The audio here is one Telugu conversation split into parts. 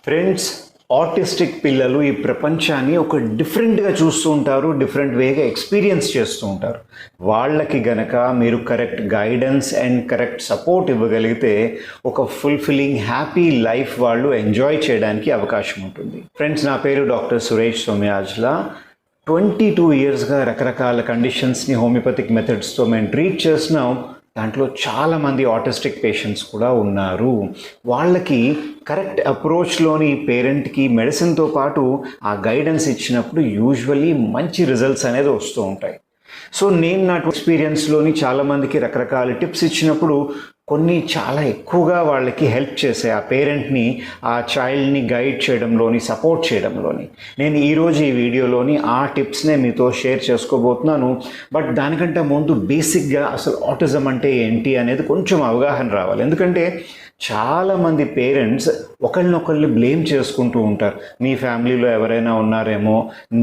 ఫ్రెండ్స్, ఆటిస్టిక్ పిల్లలు ఈ ప్రపంచాన్ని ఒక డిఫరెంట్గా చూస్తూ ఉంటారు, డిఫరెంట్ వేగా ఎక్స్పీరియన్స్ చేస్తూ ఉంటారు. వాళ్ళకి గనక మీరు correct guidance and correct support ఇవ్వగలిగితే ఒక ఫుల్ఫిల్లింగ్ హ్యాపీ లైఫ్ వాళ్ళు ఎంజాయ్ చేయడానికి అవకాశం ఉంటుంది. ఫ్రెండ్స్, నా పేరు డాక్టర్ సురేష్ సోమయాజ్లా. 22 ఇయర్స్గా రకరకాల కండిషన్స్ని హోమియోపతిక్ మెథడ్స్తో మేము ట్రీట్ చేస్తున్నాం. దాంట్లో చాలామంది ఆటిస్టిక్ పేషెంట్స్ కూడా ఉన్నారు. వాళ్ళకి కరెక్ట్ అప్రోచ్లోని పేరెంట్కి మెడిసిన్తో పాటు ఆ గైడెన్స్ ఇచ్చినప్పుడు యూజువల్లీ మంచి రిజల్ట్స్ అనేది వస్తూ ఉంటాయి. సో నేను నా ఎక్స్పీరియన్స్లోని చాలామందికి రకరకాల టిప్స్ ఇచ్చినప్పుడు కొన్ని చాలా ఎక్కువగా వాళ్ళకి హెల్ప్ చేసే ఆ పేరెంట్ని, ఆ చైల్డ్ని గైడ్ చేయడంలోని, సపోర్ట్ చేయడంలోని. నేను ఈరోజు ఈ వీడియోలోని ఆ టిప్స్నే మీతో షేర్ చేసుకోబోతున్నాను. బట్ దానికంటే ముందు బేసిక్గా అసలు ఆటిజం అంటే ఏంటి అనేది కొంచెం అవగాహన రావాలి. ఎందుకంటే చాలామంది పేరెంట్స్ ఒకళ్ళనొకళ్ళు బ్లేమ్ చేసుకుంటూ ఉంటారు. మీ ఫ్యామిలీలో ఎవరైనా ఉన్నారేమో,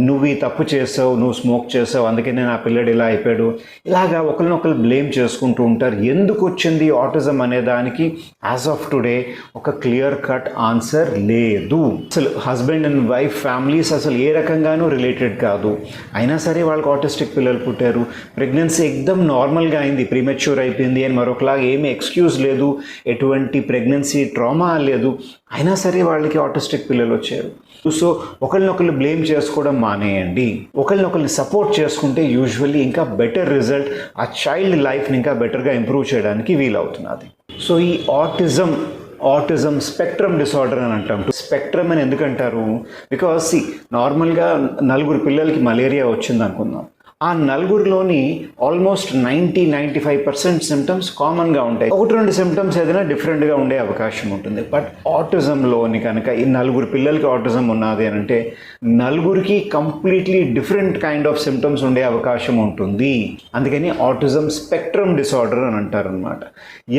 నువ్వు ఈ తప్పు చేసావు, నువ్వు స్మోక్ చేసావు, అందుకనే నా పిల్లడు ఇలా అయిపోయాడు, ఇలాగా ఒకళ్ళనొకళ్ళు బ్లేమ్ చేసుకుంటూ ఉంటారు. ఎందుకు వచ్చింది ఆటిజం అనే దానికి యాజ్ ఆఫ్ టుడే ఒక క్లియర్ కట్ ఆన్సర్ లేదు. అసలు హస్బెండ్ అండ్ వైఫ్ ఫ్యామిలీస్ అసలు ఏ రకంగానూ రిలేటెడ్ కాదు. అయినా సరే వాళ్ళకి ఆటిస్టిక్ పిల్లలు పుట్టారు. ప్రెగ్నెన్సీ ఎక్దమ్ నార్మల్గా అయింది, ప్రీమెచ్యూర్ అయిపోయింది అని మరొకలాగా ఏమీ ఎక్స్క్యూజ్ లేదు, ఎటువంటి ప్రెగ్నెన్సీ ట్రామా లేదు, అయినా సరే వాళ్ళకి ఆటిస్టిక్ పిల్లలు వచ్చారు. సో ఒకరినొకరు బ్లేమ్ చేసుకోవడం మానేయండి. ఒకరినొకరిని సపోర్ట్ చేసుకుంటే యూజువల్లీ ఇంకా బెటర్ రిజల్ట్, ఆ చైల్డ్ లైఫ్ని ఇంకా బెటర్గా ఇంప్రూవ్ చేయడానికి వీలవుతున్నది. సో ఈ ఆటిజం స్పెక్ట్రమ్ డిసార్డర్ అని అంటాం. స్పెక్ట్రమ్ అని ఎందుకంటారు? బికాస్ నార్మల్గా 4 పిల్లలకి మలేరియా వచ్చింది అనుకుందాం. ఆ 4లోని ఆల్మోస్ట్ 90-95% సిమ్టమ్స్ కామన్గా ఉంటాయి. 1-2 సిమ్టమ్స్ ఏదైనా డిఫరెంట్గా ఉండే అవకాశం ఉంటుంది. బట్ ఆటిజంలోని కనుక ఈ 4 పిల్లలకి ఆటిజం ఉన్నది అని అంటే 4కి completely different kind of symptoms ఉండే అవకాశం ఉంటుంది. అందుకని ఆటిజం స్పెక్ట్రమ్ డిసార్డర్ అని అంటారు అనమాట.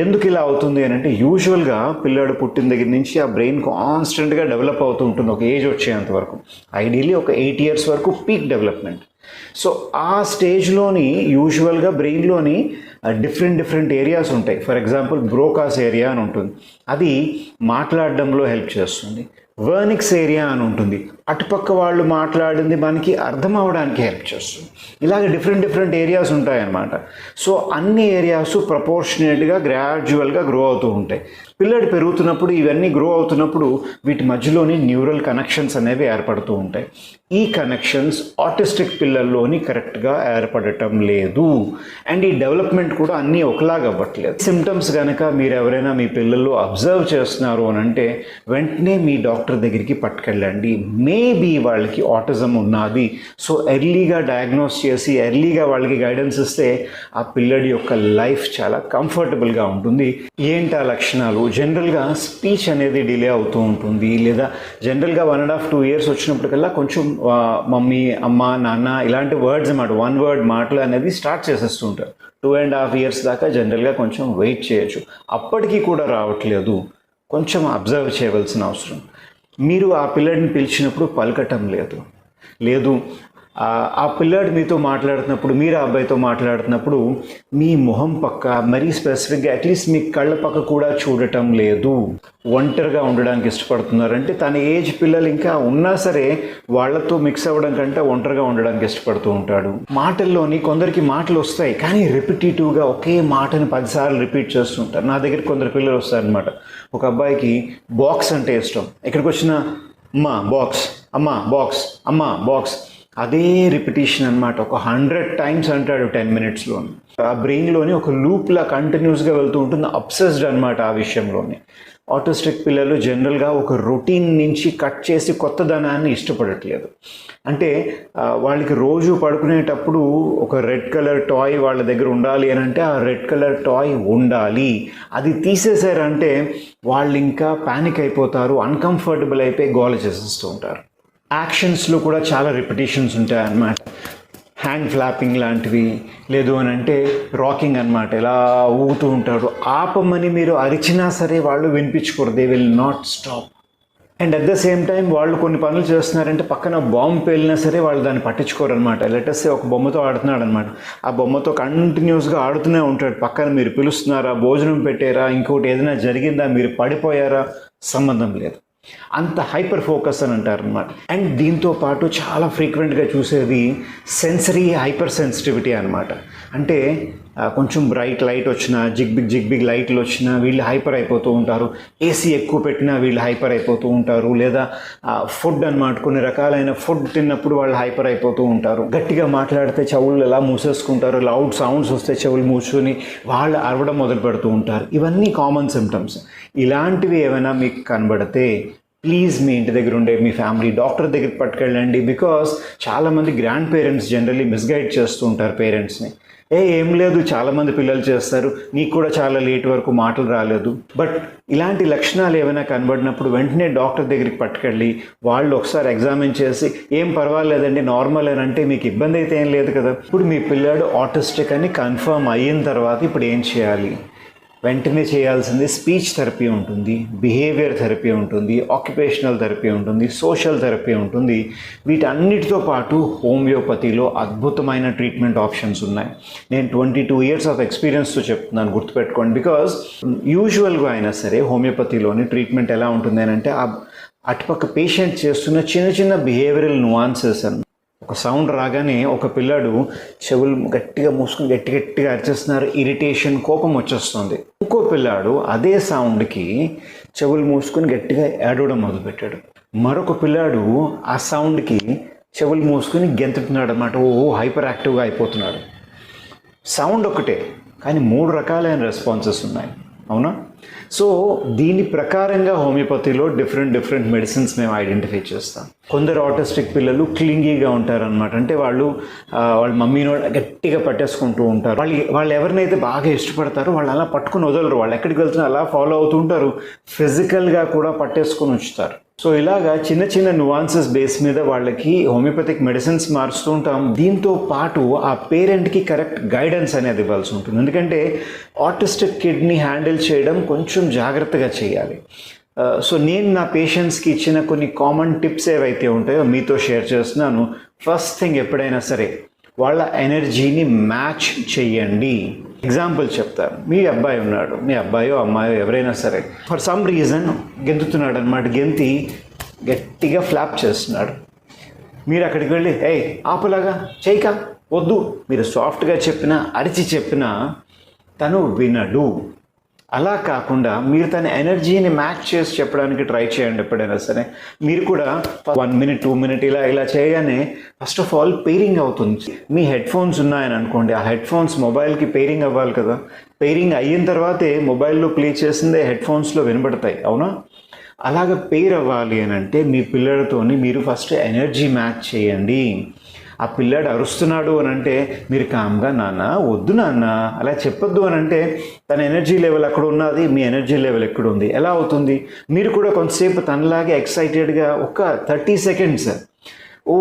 ఎందుకు ఇలా అవుతుంది అని అంటే యూజువల్గా పిల్లాడు పుట్టిన దగ్గర నుంచి ఆ బ్రెయిన్ కాన్స్టెంట్గా డెవలప్ అవుతూ ఉంటుంది ఒక ఏజ్ వచ్చేంత వరకు. ఐడియలీ ఒక 8 ఇయర్స్ వరకు పీక్ డెవలప్మెంట్. సో ఆ స్టేజ్లోని యూజువల్గా బ్రెయిన్లోని డిఫరెంట్ ఏరియాస్ ఉంటాయి. ఫర్ ఎగ్జాంపుల్ బ్రోకాస్ ఏరియా అని ఉంటుంది, అది మాట్లాడడంలో హెల్ప్ చేస్తుంది. వర్నిక్స్ ఏరియా అని ఉంటుంది, అటుపక్క వాళ్ళు మాట్లాడింది మనకి అర్థం అవడానికి హెల్ప్ చేస్తుంది. ఇలాగ డిఫరెంట్ ఏరియాస్ ఉంటాయన్నమాట. సో అన్ని ఏరియాస్ ప్రపోర్షనేట్గా గ్రాడ్యువల్గా గ్రో అవుతూ ఉంటాయి. పిల్లడు పెరుగుతున్నప్పుడు ఇవన్నీ గ్రో అవుతున్నప్పుడు వీటి మధ్యలోని న్యూరల్ కనెక్షన్స్ అనేవి ఏర్పడుతూ ఉంటాయి. ఈ కనెక్షన్స్ ఆటిస్టిక్ పిల్లల్లోని కరెక్ట్గా ఏర్పడటం లేదు. అండ్ ఈ డెవలప్మెంట్ కూడా అన్నీ ఒకలాగా అవ్వట్లేదు. సిమ్టమ్స్ కనుక మీరు ఎవరైనా మీ పిల్లల్లో అబ్జర్వ్ చేస్తున్నారు అని అంటే వెంటనే మీ డాక్టర్ దగ్గరికి పట్టుకెళ్ళండి. మేబీ వాళ్ళకి ఆటిజం ఉన్నది. సో ఎర్లీగా డయాగ్నోస్ చేసి ఎర్లీగా వాళ్ళకి గైడెన్స్ ఇస్తే ఆ పిల్లడి యొక్క లైఫ్ చాలా కంఫర్టబుల్గా ఉంటుంది. ఏంటి ఆ లక్షణాలు? జనరల్గా స్పీచ్ అనేది డిలే అవుతూ ఉంటుంది, లేదా జనరల్గా 1.5-2 ఇయర్స్ వచ్చినప్పటికల్లా కొంచెం మమ్మీ, అమ్మ, నాన్న ఇలాంటి వర్డ్స్ అన్నమాట, 1 వర్డ్ మాటలు అనేది స్టార్ట్ చేసేస్తూ ఉంటారు. 2.5 ఇయర్స్ దాకా జనరల్గా కొంచెం వెయిట్ చేయొచ్చు. అప్పటికీ కూడా రావట్లేదు, కొంచెం అబ్జర్వ్ చేయవలసిన అవసరం. మీరు ఆ పిల్లడిని పిలిచినప్పుడు పలకటం లేదు, ఆ పిల్లాడు మీతో మాట్లాడుతున్నప్పుడు, మీరు ఆ అబ్బాయితో మాట్లాడుతున్నప్పుడు మీ మొహం పక్క, మరీ స్పెసిఫిక్గా అట్లీస్ట్ మీ కళ్ళ పక్క కూడా చూడటం లేదు. ఒంటరిగా ఉండడానికి ఇష్టపడుతున్నారంటే తన ఏజ్ పిల్లలు ఇంకా ఉన్నా సరే వాళ్ళతో మిక్స్ అవ్వడం కంటే ఒంటరిగా ఉండడానికి ఇష్టపడుతూ ఉంటాడు. మాటల్లోని కొందరికి మాటలు వస్తాయి, కానీ రిపిటేటివ్గా ఒకే మాటని 10 సార్లు రిపీట్ చేస్తుంటారు. నా దగ్గర కొందరు పిల్లలు వస్తారనమాట. ఒక అబ్బాయికి బాక్స్ అంటే ఇష్టం. ఇక్కడికి వచ్చిన అమ్మా బాక్స్, అమ్మా బాక్స్, అమ్మా బాక్స్, అదే రిపిటేషన్ అనమాట. ఒక 100 టైమ్స్ అంటాడు 10 మినిట్స్లో. ఆ బ్రెయిన్లోని ఒక లూప్లా కంటిన్యూస్గా వెళ్తూ ఉంటుంది, అబ్సెస్డ్ అనమాట ఆ విషయంలోని. ఆటిస్టిక్ పిల్లలు జనరల్గా ఒక రొటీన్ నుంచి కట్ చేసి కొత్తదనాన్ని ఇష్టపడట్లేదు. అంటే వాళ్ళకి రోజు పడుకునేటప్పుడు ఒక రెడ్ కలర్ టాయ్ వాళ్ళ దగ్గర ఉండాలి అని అంటే ఆ రెడ్ కలర్ టాయ్ ఉండాలి. అది తీసేశారంటే వాళ్ళు ఇంకా ప్యానిక్ అయిపోతారు, అన్కంఫర్టబుల్ అయిపోయి గోల చేసేస్తూ ఉంటారు. యాక్షన్స్లో కూడా చాలా రిపిటేషన్స్ ఉంటాయి అన్నమాట. హ్యాండ్ ఫ్లాపింగ్ లాంటివి, లేదు అని అంటే రాకింగ్ అనమాట, ఇలా ఊగుతూ ఉంటారు. ఆపమని మీరు అరిచినా సరే వాళ్ళు వినిపించుకోరు, they will not stop. And at the same time వాళ్ళు కొన్ని పనులు చేస్తున్నారంటే పక్కన బాంబు పేలినా సరే వాళ్ళు దాన్ని పట్టించుకోరు అనమాట. లెటర్స్ ఒక బొమ్మతో ఆడుతున్నాడు అనమాట, ఆ బొమ్మతో కంటిన్యూస్గా ఆడుతూనే ఉంటాడు. పక్కన మీరు పిలుస్తున్నారా, భోజనం పెట్టారా, ఇంకోటి ఏదైనా జరిగిందా, మీరు పడిపోయారా, సంబంధం లేదు. అంత హైపర్ ఫోకస్ అని అంటారు అనమాట. అండ్ దీంతో పాటు చాలా ఫ్రీక్వెంట్గా చూసేది సెన్సరీ హైపర్ సెన్సిటివిటీ అనమాట. అంటే కొంచెం బ్రైట్ లైట్ వచ్చినా, జిగ్ బిగ్ లైట్లు వచ్చినా వీళ్ళు హైపర్ అయిపోతూ ఉంటారు. ఏసీ ఎక్కువ పెట్టినా వీళ్ళు హైపర్ అయిపోతూ ఉంటారు. లేదా ఫుడ్ అనమాట, కొన్ని రకాలైన ఫుడ్ తిన్నప్పుడు వాళ్ళు హైపర్ అయిపోతూ ఉంటారు. గట్టిగా మాట్లాడితే చెవులు ఎలా మూసేసుకుంటారు, లౌడ్ సౌండ్స్ వస్తే చెవులు మూసుకొని వాళ్ళు అరవడం మొదలు పెడుతూ ఉంటారు. ఇవన్నీ కామన్ సిమ్టమ్స్. ఇలాంటివి ఏమైనా మీకు కనబడితే ప్లీజ్ మీ ఇంటి దగ్గర ఉండే మీ ఫ్యామిలీ డాక్టర్ దగ్గరికి పట్టుకెళ్ళండి. బికాస్ చాలామంది గ్రాండ్ పేరెంట్స్ జనరల్లీ మిస్గైడ్ చేస్తూ ఉంటారు పేరెంట్స్ని. ఏం లేదు, చాలామంది పిల్లలు చేస్తారు, నీకు కూడా చాలా లేట్ వరకు మాటలు రాలేదు. బట్ ఇలాంటి లక్షణాలు ఏమైనా కనబడినప్పుడు వెంటనే డాక్టర్ దగ్గరికి పట్టుకెళ్ళి వాళ్ళు ఒకసారి ఎగ్జామిన్ చేసి ఏం పర్వాలేదండి నార్మల్ అని అంటే మీకు ఇబ్బంది అయితే ఏం లేదు కదా. ఇప్పుడు మీ పిల్లాడు ఆటిస్టిక్ అని కన్ఫర్మ్ అయిన తర్వాత ఇప్పుడు ఏం చేయాలి? వెంటనే చేయాల్సింది స్పీచ్ థెరపీ ఉంటుంది, బిహేవియర్ థెరపీ ఉంటుంది, ఆక్యుపేషనల్ థెరపీ ఉంటుంది, సోషల్ థెరపీ ఉంటుంది. వీటన్నిటితో పాటు హోమియోపతిలో అద్భుతమైన ట్రీట్మెంట్ ఆప్షన్స్ ఉన్నాయి. నేను 22 years ఆఫ్ ఎక్స్పీరియన్స్తో చెప్తున్నాను, గుర్తుపెట్టుకోండి. బికాజ్ యూజువల్గా అయినా సరే హోమియోపతిలోని ట్రీట్మెంట్ ఎలా ఉంటుంది అని అంటే అటుపక్క పేషెంట్ చేస్తున్న చిన్న చిన్న బిహేవియరల్ నువాన్సెస్ అని. ఒక సౌండ్ రాగానే ఒక పిల్లాడు చెవులు గట్టిగా మూసుకొని గట్టిగా అరిచేస్తున్నారు, ఇరిటేషన్, కోపం వచ్చేస్తుంది. ఇంకో పిల్లాడు అదే సౌండ్కి చెవులు మూసుకొని గట్టిగా ఏడవడం మొదలుపెట్టాడు. మరొక పిల్లాడు ఆ సౌండ్కి చెవులు మూసుకొని గెంతుతున్నాడు అన్నమాట. హైపర్ యాక్టివ్గా అయిపోతున్నాడు. సౌండ్ ఒకటే కానీ 3 రకాలైన రెస్పాన్సెస్ ఉన్నాయి, అవునా? సో దీని ప్రకారంగా హోమియోపతిలో డిఫరెంట్ మెడిసిన్స్ మేము ఐడెంటిఫై చేస్తాం. కొందరు ఆటిస్టిక్ పిల్లలు క్లింగీగా ఉంటారనమాట. అంటే వాళ్ళ మమ్మీని గట్టిగా పట్టేసుకుంటూ ఉంటారు. వాళ్ళు ఎవరినైతే బాగా ఇష్టపడతారో వాళ్ళు అలా పట్టుకుని వదలరు. వాళ్ళు ఎక్కడికి వెళ్తున్నా అలా ఫాలో అవుతూ ఉంటారు. ఫిజికల్గా కూడా పట్టేసుకొని ఉంచుతారు. సో ఇలాగా చిన్న నువాన్సెస్ బేస్ మీద వాళ్ళకి హోమియోపతిక్ మెడిసిన్స్ మారుస్తూ ఉంటాం. దీంతో పాటు ఆ పేరెంట్కి కరెక్ట్ గైడెన్స్ అనేది ఇవ్వాల్సి ఉంటుంది. ఎందుకంటే ఆటిస్టిక్ కిడ్ని హ్యాండిల్ చేయడం కొంచెం జాగ్రత్తగా చేయాలి. సో నేను నా పేషెంట్స్కి ఇచ్చిన కొన్ని కామన్ టిప్స్ ఏవైతే ఉంటాయో మీతో షేర్ చేస్తున్నాను. ఫస్ట్ థింగ్, ఎప్పుడైనా సరే వాళ్ళ ఎనర్జీని మ్యాచ్ చేయండి. ఎగ్జాంపుల్ చెప్తాను. మీ అబ్బాయి ఉన్నాడు, మీ అబ్బాయో అమ్మాయో ఎవరైనా సరే ఫర్ సమ్ రీజన్ గెంతుతున్నాడు అనమాట. గెంతి గట్టిగా ఫ్లాప్ చేస్తున్నాడు. మీరు అక్కడికి వెళ్ళి ఆపలాగా చేయక వద్దు, మీరు సాఫ్ట్గా చెప్పినా అరిచి చెప్పినా తను వినడు. అలా కాకుండా మీరు తన ఎనర్జీని మ్యాచ్ చేసి చెప్పడానికి ట్రై చేయండి. ఎప్పుడైనా సరే మీరు కూడా 1 minute 2 minutes ఇలా చేయగానే ఫస్ట్ ఆఫ్ ఆల్ పెయిరింగ్ అవుతుంది. మీ హెడ్ ఫోన్స్ ఉన్నాయని అనుకోండి, ఆ హెడ్ ఫోన్స్ మొబైల్కి పెయిరింగ్ అవ్వాలి కదా. పెయిరింగ్ అయిన తర్వాతే మొబైల్లో ప్లే చేసిందే హెడ్ ఫోన్స్లో వినబడతాయి, అవునా? అలాగ పెయిర్ అవ్వాలి అని అంటే మీ పిల్లలతోని మీరు ఫస్ట్ ఎనర్జీ మ్యాచ్ చేయండి. ఆ పిల్లాడు అరుస్తున్నాడు అని అంటే మీరు కామ్గా నాన్న వద్దు నాన్న అలా చెప్పొద్దు అని అంటే తన ఎనర్జీ లెవెల్ అక్కడ ఉన్నది, మీ ఎనర్జీ లెవెల్ ఎక్కడ ఉంది, ఎలా అవుతుంది? మీరు కూడా కొంతసేపు తనలాగే ఎక్సైటెడ్గా ఒక 30 seconds ఓ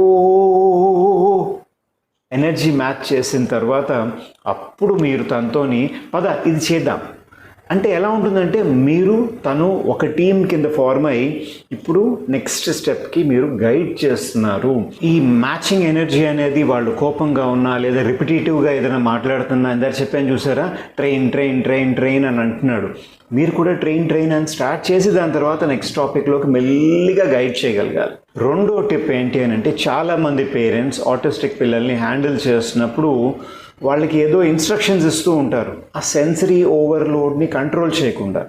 ఎనర్జీ మ్యాచ్ చేసిన తర్వాత అప్పుడు మీరు తనతోని పద ఇది చేద్దాం అంటే ఎలా ఉంటుందంటే మీరు తను ఒక టీం కింద ఫార్మ్ అయ్యి ఇప్పుడు నెక్స్ట్ స్టెప్కి మీరు గైడ్ చేస్తున్నారు. ఈ మ్యాచింగ్ ఎనర్జీ అనేది వాళ్ళు కోపంగా ఉన్నా లేదా రిపిటేటివ్గా ఏదైనా మాట్లాడుతున్నా ఇందాక చెప్పాను చూసారా, ట్రైన్ అని అంటున్నాడు. మీరు కూడా ట్రైన్ అని స్టార్ట్ చేసి దాని తర్వాత నెక్స్ట్ టాపిక్లోకి మెల్లిగా గైడ్ చేయగలగాలి. రెండో టిప్ ఏంటి అని అంటే చాలామంది పేరెంట్స్ ఆటిస్టిక్ పిల్లల్ని హ్యాండిల్ చేస్తున్నప్పుడు వాళ్ళకి ఏదో ఇన్స్ట్రక్షన్స్ ఇస్తూ ఉంటారు, ఆ సెన్సరీ ఓవర్లోడ్ని కంట్రోల్ చేయకుండా.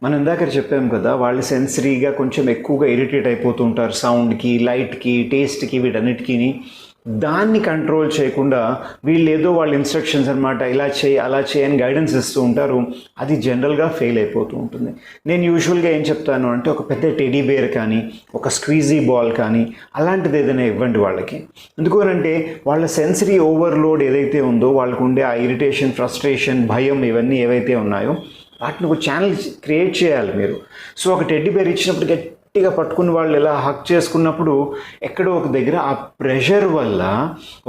మనం ఇందాక చెప్పాం కదా, వాళ్ళు సెన్సరీగా కొంచెం ఎక్కువగా ఇరిటేట్ అయిపోతూ ఉంటారు సౌండ్కి, లైట్కి, టేస్ట్కి, వీటన్నిటికీ. దాన్ని కంట్రోల్ చేయకుండా వీళ్ళు ఏదో వాళ్ళ ఇన్స్ట్రక్షన్స్ అనమాట, ఇలా చేయి అలా చేయని గైడెన్స్ ఇస్తూ ఉంటారు. అది జనరల్గా ఫెయిల్ అయిపోతూ ఉంటుంది. నేను యూజువల్గా ఏం చెప్తాను అంటే ఒక పెద్ద టెడీ బేర్ కానీ ఒక స్క్వీజీ బాల్ కానీ అలాంటిది ఏదైనా ఇవ్వండి వాళ్ళకి. ఎందుకనంటే వాళ్ళ సెన్సరీ ఓవర్లోడ్ ఏదైతే ఉందో వాళ్ళకు ఉండే ఆ ఇరిటేషన్, ఫ్రస్ట్రేషన్, భయం ఇవన్నీ ఏవైతే ఉన్నాయో వాటిని ఒక ఛానల్ క్రియేట్ చేయాలి మీరు. సో ఒక టెడ్డీ బేర్ ఇచ్చినప్పుడు గట్టిగా పట్టుకుని వాళ్ళు ఇలా హక్ చేసుకున్నప్పుడు ఎక్కడో ఒక దగ్గర ఆ ప్రెషర్ వల్ల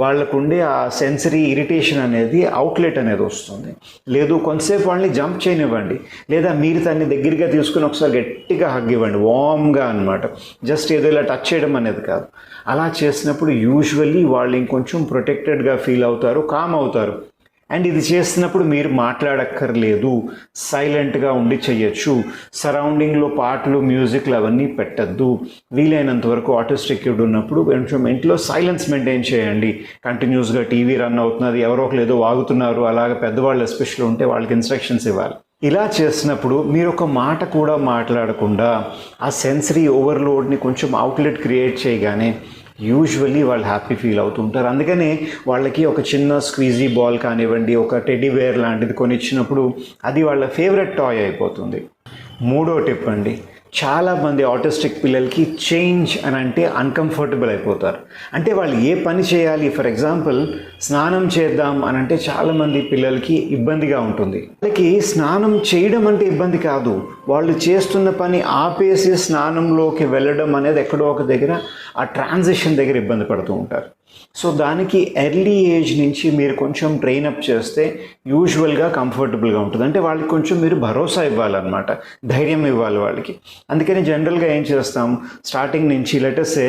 వాళ్ళకు ఉండే ఆ సెన్సరీ ఇరిటేషన్ అనేది అవుట్లెట్ అనేది వస్తుంది. లేదు కొంతసేపు వాళ్ళని జంప్ చేయనివ్వండి, లేదా మీరు దాన్ని దగ్గరగా తీసుకుని ఒకసారి గట్టిగా హగ్ ఇవ్వండి, వామ్గా అనమాట. జస్ట్ ఏదో ఇలా టచ్ చేయడం అనేది కాదు. అలా చేసినప్పుడు యూజువల్లీ వాళ్ళు ఇంకొంచెం ప్రొటెక్టెడ్గా ఫీల్ అవుతారు, కామ్ అవుతారు. అండ్ ఇది చేస్తున్నప్పుడు మీరు మాట్లాడక్కర్లేదు, సైలెంట్గా ఉండి చెయ్యొచ్చు. సరౌండింగ్లో పాటలు, మ్యూజిక్లు అవన్నీ పెట్టద్దు. వీలైనంత వరకు ఆటిస్టిక్ కిడ్ ఉన్నప్పుడు కొంచెం ఇంట్లో సైలెన్స్ మెయింటైన్ చేయండి. కంటిన్యూస్గా టీవీ రన్ అవుతున్నది, ఎవరో ఒకరు ఏదో వాగుతున్నారు, అలాగే పెద్దవాళ్ళు ఎస్పెషల్లీ ఉంటే వాళ్ళకి ఇన్స్ట్రక్షన్స్ ఇవ్వాలి. ఇలా చేసినప్పుడు మీరు ఒక మాట కూడా మాట్లాడకుండా ఆ సెన్సరీ ఓవర్లోడ్ని కొంచెం అవుట్లెట్ క్రియేట్ చేయగానే యూజువల్లీ వాళ్ళు హ్యాపీ ఫీల్ అవుతుంటారు. అందుకనే వాళ్ళకి ఒక చిన్న స్క్వీజీ బాల్ కానివ్వండి, ఒక టెడ్డీ బేర్ లాంటిది కొనిచ్చినప్పుడు అది వాళ్ళ ఫేవరెట్ టాయ్ అయిపోతుంది. మూడో టిప్ అండి, చాలామంది ఆటిస్టిక్ పిల్లలకి చేంజ్ అని అంటే అన్కంఫర్టబుల్ అయిపోతారు. అంటే వాళ్ళు ఏ పని చేయాలి, ఫర్ ఎగ్జాంపుల్ స్నానం చేద్దాం అని అంటే చాలామంది పిల్లలకి ఇబ్బందిగా ఉంటుంది. వాళ్ళకి స్నానం చేయడం అంటే ఇబ్బంది కాదు, వాళ్ళు చేస్తున్న పని ఆపేసి స్నానంలోకి వెళ్ళడం అనేది ఎక్కడో ఒక దగ్గర ఆ ట్రాన్సిషన్ దగ్గర ఇబ్బంది పడుతూ ఉంటారు. సో దానికి ఎర్లీ ఏజ్ నుంచి మీరు కొంచెం ట్రైనప్ చేస్తే యూజువల్గా కంఫర్టబుల్గా ఉంటుంది. అంటే వాళ్ళకి కొంచెం మీరు భరోసా ఇవ్వాలన్నమాట, ధైర్యం ఇవ్వాలి వాళ్ళకి. అందుకని జనరల్గా ఏం చేస్తాం, స్టార్టింగ్ నుంచి లెటర్సే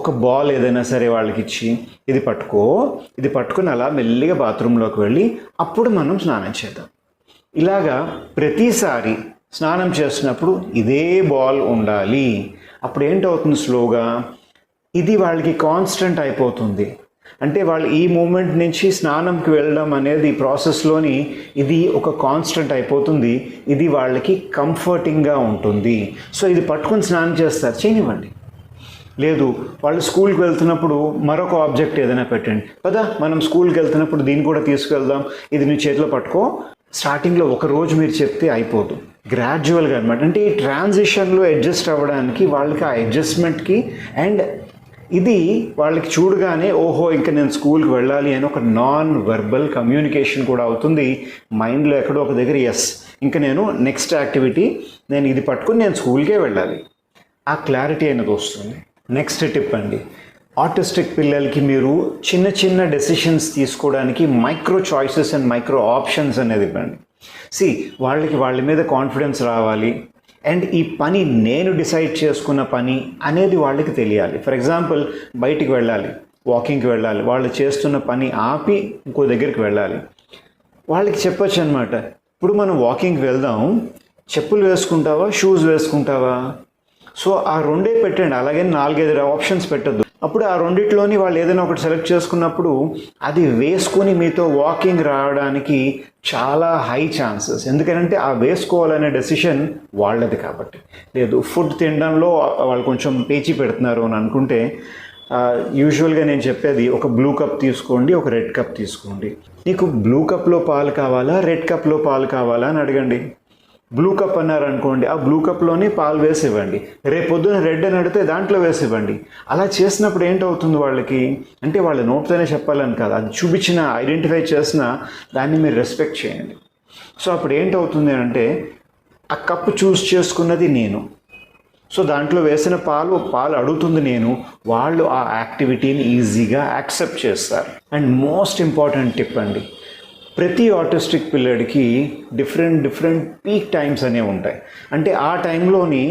ఒక బాల్ ఏదైనా సరే వాళ్ళకి ఇచ్చి ఇది పట్టుకుని అలా మెల్లిగా బాత్రూంలోకి వెళ్ళి అప్పుడు మనం స్నానం చేద్దాం. ఇలాగా ప్రతిసారి స్నానం చేస్తున్నప్పుడు ఇదే బాల్ ఉండాలి. అప్పుడు ఏంటవుతుంది, స్లోగా ఇది వాళ్ళకి కాన్స్టెంట్ అయిపోతుంది. అంటే వాళ్ళు ఈ మూమెంట్ నుంచి స్నానంకి వెళ్ళడం అనేది ప్రాసెస్లోని ఇది ఒక కాన్స్టెంట్ అయిపోతుంది. ఇది వాళ్ళకి కంఫర్టింగ్గా ఉంటుంది. సో ఇది పట్టుకొని స్నానం చేస్తారు, చేయనివ్వండి. లేదు వాళ్ళు స్కూల్కి వెళ్తున్నప్పుడు మరొక ఆబ్జెక్ట్ ఏదైనా పెట్టండి, కదా మనం స్కూల్కి వెళ్తున్నప్పుడు దీన్ని కూడా తీసుకెళ్దాం, ఇది నీ చేతిలో పట్టుకో. స్టార్టింగ్లో ఒక రోజు మీరు చెప్తే అయిపోదు, గ్రాడ్యువల్గా అనమాట. అంటే ఈ ట్రాన్సిషన్లో అడ్జస్ట్ అవ్వడానికి వాళ్ళకి ఆ అడ్జస్ట్మెంట్కి అండ్ ఇది వాళ్ళకి చూడగానే ఓహో ఇంకా నేను స్కూల్కి వెళ్ళాలి అని ఒక నాన్ వెర్బల్ కమ్యూనికేషన్ కూడా అవుతుంది మైండ్లో ఎక్కడో ఒక దగ్గర. ఎస్ ఇంకా నేను నెక్స్ట్ యాక్టివిటీ నేను ఇది పట్టుకుని నేను స్కూల్కే వెళ్ళాలి, ఆ క్లారిటీ అనేది వస్తుంది. నెక్స్ట్ టిప్ అండి, ఆటిస్టిక్ పిల్లలకి మీరు చిన్న చిన్న డెసిషన్స్ తీసుకోవడానికి micro choices and micro options అనేది ఇవ్వండి. వాళ్ళకి వాళ్ళ మీద కాన్ఫిడెన్స్ రావాలి అండ్ ఈ పని నేను డిసైడ్ చేసుకున్న పని అనేది వాళ్ళకి తెలియాలి. ఫర్ ఎగ్జాంపుల్ బయటికి వెళ్ళాలి, వాకింగ్కి వెళ్ళాలి, వాళ్ళు చేస్తున్న పని ఆపి ఇంకో దగ్గరికి వెళ్ళాలి, వాళ్ళకి చెప్పొచ్చు అనమాట. ఇప్పుడు మనం వాకింగ్కి వెళ్దాం, చెప్పులు వేసుకుంటావా షూస్ వేసుకుంటావా? సో ఆ రెండే పెట్టండి, అలాగే 4-5 ఆప్షన్స్ పెట్టద్దు. అప్పుడు ఆ రెండిట్లోని వాళ్ళు ఏదైనా ఒకటి సెలెక్ట్ చేసుకున్నప్పుడు అది వేసుకొని మీతో వాకింగ్ రావడానికి చాలా హై ఛాన్సెస్. ఎందుకంటే ఆ వేసుకోవాలనే డెసిషన్ వాళ్ళది కాబట్టి. లేదు ఫుడ్ తినడంలో వాళ్ళు కొంచెం పేచీ పెడుతున్నారు అని అనుకుంటే యూజువల్గా నేను చెప్పేది ఒక బ్లూ కప్ తీసుకోండి, ఒక రెడ్ కప్ తీసుకోండి. నీకు బ్లూ కప్లో పాలు కావాలా రెడ్ కప్లో పాలు కావాలా అని అడగండి. బ్లూ కప్ అన్నారనుకోండి, ఆ బ్లూ కప్లోనే పాలు వేసి ఇవ్వండి. రేపొద్దున రెడ్ అని అడిగితే దాంట్లో వేసి ఇవ్వండి. అలా చేసినప్పుడు ఏంటవుతుంది వాళ్ళకి అంటే వాళ్ళ నోట్తోనే చెప్పాలని కాదు, అది చూపించిన ఐడెంటిఫై చేసిన దాన్ని మీరు రెస్పెక్ట్ చేయండి. సో అప్పుడు ఏంటవుతుంది అంటే ఆ కప్పు చూస్ చేసుకున్నది నేను, సో దాంట్లో వేసిన పాలు అడుగుతుంది నేను, వాళ్ళు ఆ యాక్టివిటీని ఈజీగా యాక్సెప్ట్ చేస్తారు. అండ్ మోస్ట్ ఇంపార్టెంట్ టిప్ అండి, ప్రతి ఆటిస్టిక్ పిల్లడికి డిఫరెంట్ పీక్ టైమ్స్ అనేవి ఉంటాయి. అంటే ఆ టైంలోని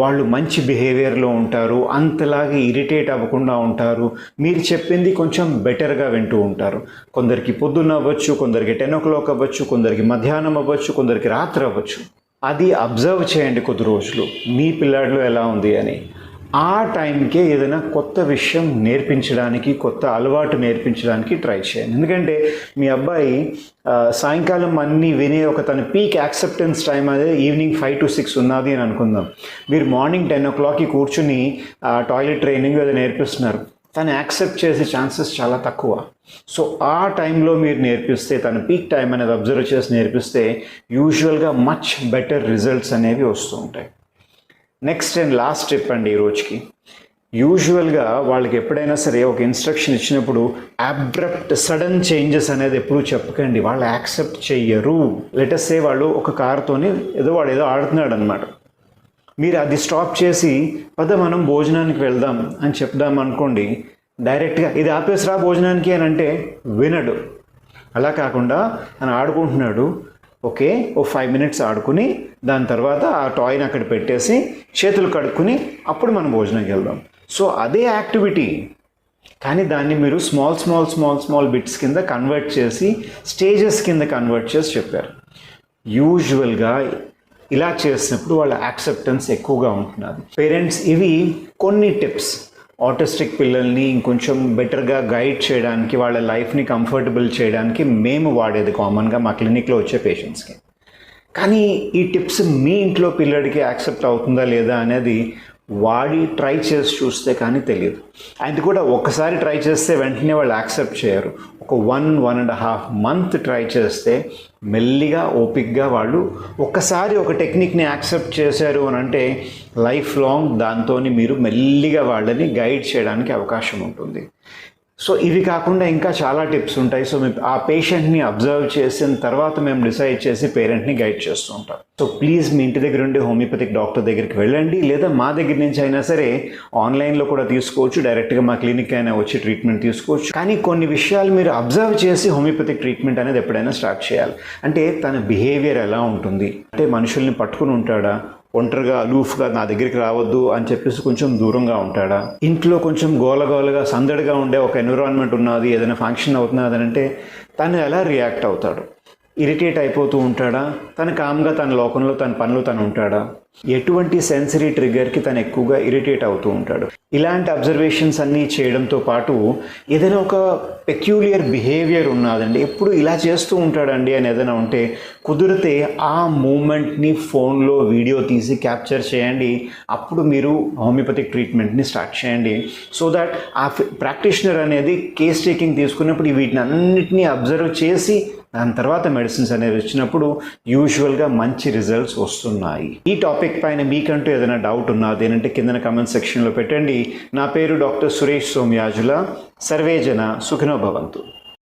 వాళ్ళు మంచి బిహేవియర్లో ఉంటారు, అంతలాగా ఇరిటేట్ అవ్వకుండా ఉంటారు, మీరు చెప్పింది కొంచెం బెటర్గా వింటూ ఉంటారు. కొందరికి పొద్దున్న అవ్వచ్చు, కొందరికి 10 o'clock అవ్వచ్చు, కొందరికి మధ్యాహ్నం అవ్వచ్చు, కొందరికి రాత్రి అవ్వచ్చు. అది అబ్జర్వ్ చేయండి కొద్ది రోజులు మీ పిల్లాడిలో ఎలా ఉంది అని. ఆ టైంకే ఏదైనా కొత్త విషయం నేర్పించడానికి, కొత్త అలవాటు నేర్పించడానికి ట్రై చేయండి. ఎందుకంటే మీ అబ్బాయి సాయంకాలం అన్నీ వినే ఒక తన పీక్ యాక్సెప్టెన్స్ టైం అదే ఈవినింగ్ 5 to 6 ఉన్నది అని అనుకుందాం. మీరు మార్నింగ్ 10 o'clockకి కూర్చుని టాయిలెట్ ట్రైనింగ్ ఏదో నేర్పిస్తున్నారు, తను యాక్సెప్ట్ చేసే ఛాన్సెస్ చాలా తక్కువ. సో ఆ టైంలో మీరు నేర్పిస్తే, తన పీక్ టైం అనేది అబ్జర్వ్ చేసి నేర్పిస్తే యూజువల్గా మచ్ బెటర్ రిజల్ట్స్ అనేవి వస్తూ ఉంటాయి. నెక్స్ట్ అండ్ లాస్ట్ స్టెప్ అండి ఈ రోజుకి, యూజువల్గా వాళ్ళకి ఎప్పుడైనా సరే ఒక ఇన్స్ట్రక్షన్ ఇచ్చినప్పుడు అబ్రప్ట్ సడన్ చేంజెస్ అనేది ఎప్పుడూ చెప్పకండి, వాళ్ళు యాక్సెప్ట్ చెయ్యరు. లెటస్ సే వాళ్ళు ఒక కార్తోని వాడు ఏదో ఆడుతున్నాడు అనమాట, మీరు అది స్టాప్ చేసి పద మనం భోజనానికి వెళ్దాం అని చెప్దాం అనుకోండి, డైరెక్ట్గా ఇది ఆపేసిరా భోజనానికి అని అంటే వినడు. అలా కాకుండా తను ఆడుకుంటున్నాడు, ఓకే ఓ 5 minutes ఆడుకుని దాని తర్వాత ఆ టాయ్ని అక్కడ పెట్టేసి చేతులు కడుక్కుని అప్పుడు మనం భోజనానికి వెళ్దాం. సో అదే యాక్టివిటీ కానీ దాన్ని మీరు స్మాల్ బిట్స్ కింద కన్వర్ట్ చేసి స్టేజెస్ కింద కన్వర్ట్ చేసి చెప్పారు. యూజువల్గా ఇలా చేసినప్పుడు వాళ్ళ యాక్సెప్టెన్స్ ఎక్కువగా ఉంటున్నది. పేరెంట్స్ ఇవి కొన్ని టిప్స్ ఆటిస్టిక్ పిల్లల్ని ఇంకొంచెం బెటర్గా గైడ్ చేయడానికి, వాళ్ళ లైఫ్ని కంఫర్టబుల్ చేయడానికి మేము వాడేది కామన్గా మా క్లినిక్లో వచ్చే పేషెంట్స్కి. కానీ ఈ టిప్స్ మీ ఇంట్లో పిల్లడికి యాక్సెప్ట్ అవుతుందా లేదా అనేది వాడి ట్రై చేసి చూస్తే కానీ తెలియదు. అది కూడా ఒక్కసారి ట్రై చేస్తే వెంటనే వాళ్ళు యాక్సెప్ట్ చేయరు. ఒక 1.5 month ట్రై చేస్తే మెల్లిగా ఓపిక్గా వాళ్ళు ఒక్కసారి ఒక టెక్నిక్ని యాక్సెప్ట్ చేశారు అని అంటే లైఫ్ లాంగ్ దాంతో మీరు మెల్లిగా వాళ్ళని గైడ్ చేయడానికి అవకాశం ఉంటుంది. సో ఇవి కాకుండా ఇంకా చాలా టిప్స్ ఉంటాయి. సో ఆ పేషెంట్ని అబ్జర్వ్ చేసిన తర్వాత మేము డిసైడ్ చేసి పేరెంట్ని గైడ్ చేస్తూ ఉంటాం. సో ప్లీజ్ మీ ఇంటి దగ్గర ఉండే హోమియోపతిక్ డాక్టర్ దగ్గరికి వెళ్ళండి, లేదా మా దగ్గర నుంచి అయినా సరే ఆన్లైన్లో కూడా తీసుకోవచ్చు, డైరెక్ట్గా మా క్లినిక్ అయినా వచ్చి ట్రీట్మెంట్ తీసుకోవచ్చు. కానీ కొన్ని విషయాలు మీరు అబ్జర్వ్ చేసి హోమియోపతిక్ ట్రీట్మెంట్ అనేది ఎప్పుడైనా స్టార్ట్ చేయాలి. అంటే తన బిహేవియర్ ఎలా ఉంటుంది, అంటే మనుషుల్ని పట్టుకుని ఉంటాడా, ఒంటరిగా అలూఫ్గా నా దగ్గరికి రావద్దు అని చెప్పేసి కొంచెం దూరంగా ఉంటాడా, ఇంట్లో కొంచెం గోలగోలగా సందడిగా ఉండే ఒక ఎన్విరాన్మెంట్ ఉన్నది, ఏదైనా ఫంక్షన్ అవుతున్నది అంటే తను ఎలా రియాక్ట్ అవుతాడు, ఇరిటేట్ అయిపోతూ ఉంటాడా, తను కామ్గా తన లోకంలో తన పనులు తను ఉంటాడా, ఎటువంటి సెన్సరీ ట్రిగర్కి తను ఎక్కువగా ఇరిటేట్ అవుతూ ఉంటాడు. ఇలాంటి అబ్జర్వేషన్స్ అన్నీ చేయడంతో పాటు ఏదైనా ఒక పెక్యూలియర్ బిహేవియర్ ఉన్నదండి, ఎప్పుడు ఇలా చేస్తూ ఉంటాడండి అని ఏదైనా ఉంటే కుదిరితే ఆ మూమెంట్ని ఫోన్లో వీడియో తీసి క్యాప్చర్ చేయండి. అప్పుడు మీరు హోమియోపతిక్ ట్రీట్మెంట్ని స్టార్ట్ చేయండి. సో దట్ ఆ ప్రాక్టీషనర్ అనేది కేస్ టేకింగ్ తీసుకున్నప్పుడు వీటిని అన్నిటినీ అబ్జర్వ్ చేసి దాని తర్వాత మెడిసిన్స్ అనేవి వచ్చినప్పుడు యూజువల్గా మంచి రిజల్ట్స్ వస్తున్నాయి. ఈ టాపిక్ పైన మీకంటూ ఏదైనా డౌట్ ఉన్నది ఏంటంటే కింద కామెంట్ సెక్షన్లో పెట్టండి. నా పేరు డాక్టర్ సురేష్ సోమయాజుల. సర్వే జన సుఖినో భవంతు.